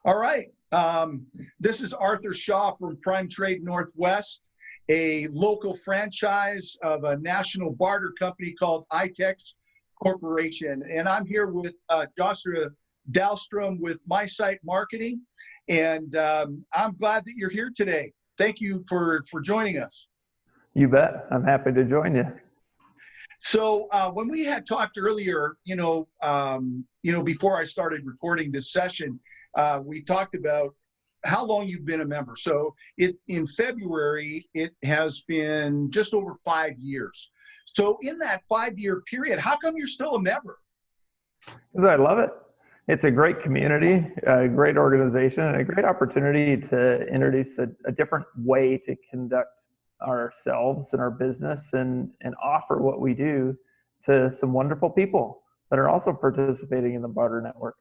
All right. This is Arthur Shaw from Prime Trade Northwest, a local franchise of a national barter company called ITEX Corporation. And I'm here with Joshua Dalstrum with My Site Marketing. And I'm glad that you're here today. Thank you for joining us. You bet. I'm happy to join you. So when we had talked earlier, before I started recording this session, we talked about how long you've been a member. So in February, it has been just over 5 years. So in that 5-year period, how come you're still a member? Because I love it. It's a great community, a great organization, and a great opportunity to introduce a different way to conduct ourselves and our business and offer what we do to some wonderful people that are also participating in the barter network.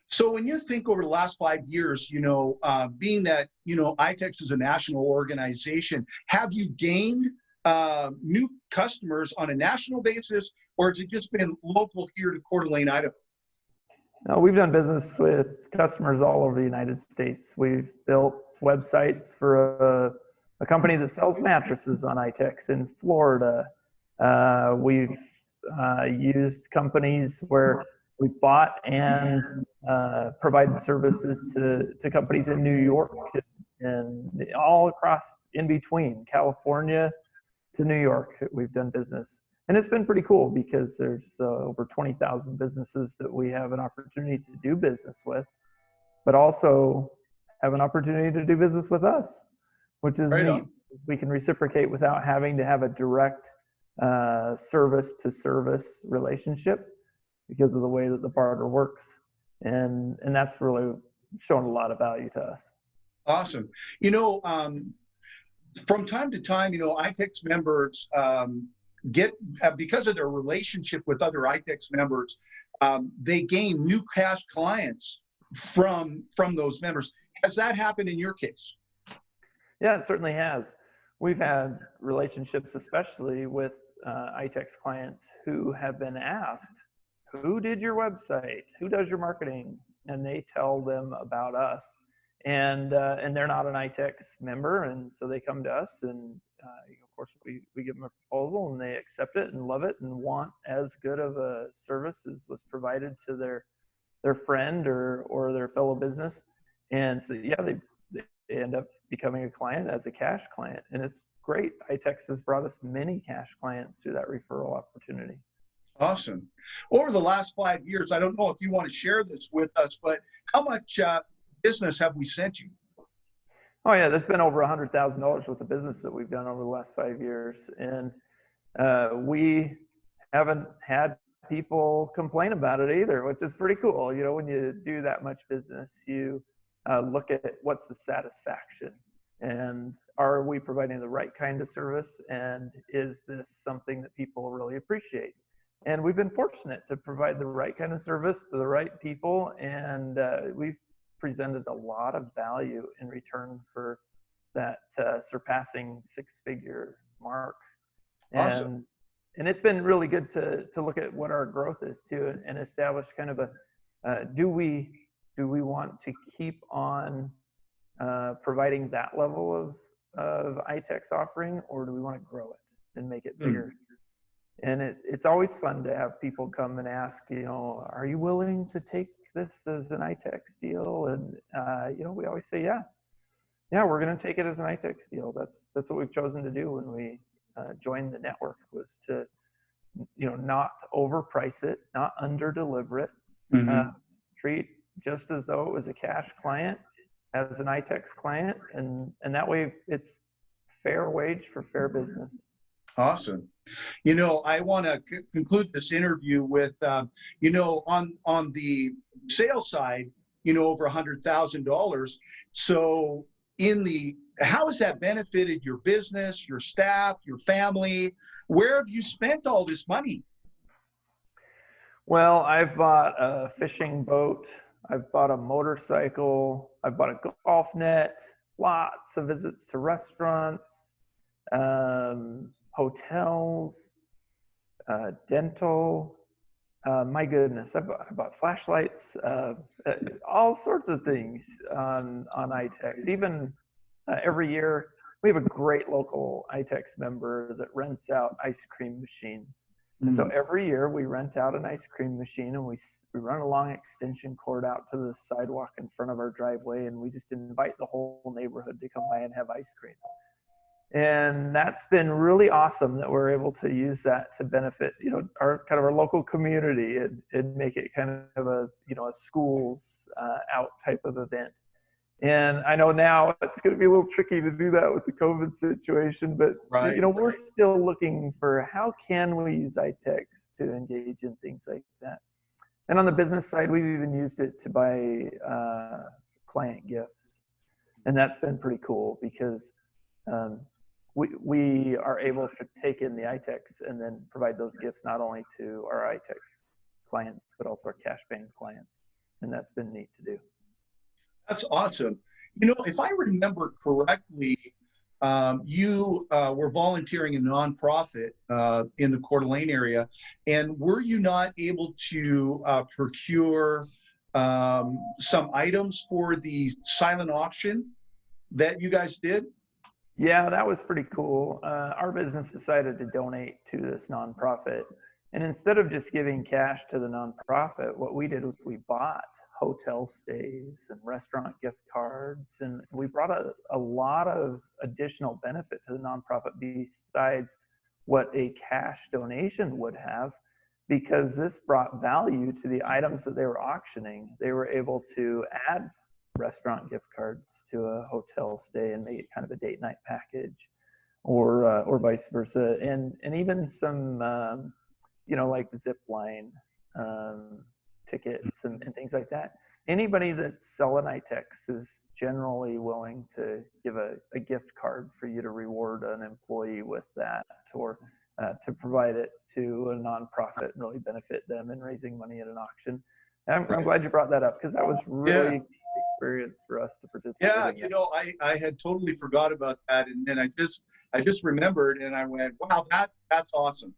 So when you think over the last 5 years, being that, ITEX is a national organization, have you gained new customers on a national basis, or has it just been local here to Coeur d'Alene, Idaho? No, we've done business with customers all over the United States. We've built websites for a company that sells mattresses on ITEX in Florida. We've used companies where we bought and provided services to companies in New York and all across in between, California to New York. We've done business. And it's been pretty cool because there's over 20,000 businesses that we have an opportunity to do business with, but also have an opportunity to do business with us, which is right neat. on. We can reciprocate without having to have a direct service-to-service relationship because of the way that the barter works. And that's really shown a lot of value to us. Awesome. From time to time, ITEX members get, because of their relationship with other ITEX members, they gain new cash clients from those members. Has that happened in your case? Yeah, it certainly has. We've had relationships, especially with ITEX clients who have been asked, who did your website? Who does your marketing? And they tell them about us. And they're not an ITEX member, and so they come to us, and of course we give them a proposal, and they accept it and love it and want as good of a service as was provided to their friend or their fellow business. And so yeah, they end up becoming a client as a cash client, and it's great. ITEX has brought us many cash clients through that referral opportunity. Awesome. Over the last 5 years, I don't know if you want to share this with us, but how much business have we sent you? Oh yeah, there's been over $100,000 worth of business that we've done over the last 5 years, and we haven't had people complain about it either, which is pretty cool. When you do that much business, you look at what's the satisfaction, and are we providing the right kind of service, and is this something that people really appreciate? And we've been fortunate to provide the right kind of service to the right people, and we've presented a lot of value in return for that surpassing 6-figure mark. Awesome. And it's been really good to look at what our growth is too, and establish kind of do we want to keep on providing that level of ITEX offering, or do we want to grow it and make it bigger? And it's always fun to have people come and ask, are you willing to take this as an ITEX deal? And we always say, yeah, we're going to take it as an ITEX deal. That's what we've chosen to do when we joined the network, was to not overprice it, not under deliver it, treat just as though it was a cash client as an ITEX client, and that way it's fair wage for fair business. Awesome. I want to conclude this interview with, on the sales side, over $100,000. So how has that benefited your business, your staff, your family? Where have you spent all this money? Well, I've bought a fishing boat. I've bought a motorcycle. I've bought a golf net, lots of visits to restaurants, hotels, dental, My goodness, I bought flashlights, all sorts of things on ITEX. Even every year, we have a great local ITEX member that rents out ice cream machines. And so every year we rent out an ice cream machine, and we run a long extension cord out to the sidewalk in front of our driveway, and we just invite the whole neighborhood to come by and have ice cream. And that's been really awesome that we're able to use that to benefit, our kind of our local community, and make it kind of a, a schools out type of event. And I know now it's going to be a little tricky to do that with the COVID situation, but we're still looking for how can we use ITEX to engage in things like that. And on the business side, we've even used it to buy client gifts, and that's been pretty cool because we are able to take in the ITEX and then provide those gifts not only to our ITEX clients, but also our cash paying clients. And that's been neat to do. That's awesome. If I remember correctly, you were volunteering in a nonprofit in the Coeur d'Alene area. And were you not able to procure some items for the silent auction that you guys did? Yeah, that was pretty cool. Our business decided to donate to this nonprofit. And instead of just giving cash to the nonprofit, what we did was we bought hotel stays and restaurant gift cards. And we brought a lot of additional benefit to the nonprofit besides what a cash donation would have, because this brought value to the items that they were auctioning. They were able to add restaurant gift cards to a hotel stay and make it kind of a date night package, or vice versa, and even some like zip line tickets and things like that. Anybody that's selling ITEX is generally willing to give a gift card for you to reward an employee with that, or to provide it to a nonprofit and really benefit them in raising money at an auction. I'm glad you brought that up, because that was really experience for us to participate in. I had totally forgot about that, and then I just remembered, and I went, wow, that's awesome.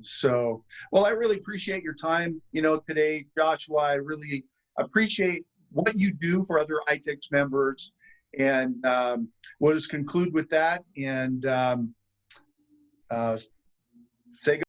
So, well, I really appreciate your time today, Joshua. I really appreciate what you do for other ITEX members, and we'll just conclude with that and say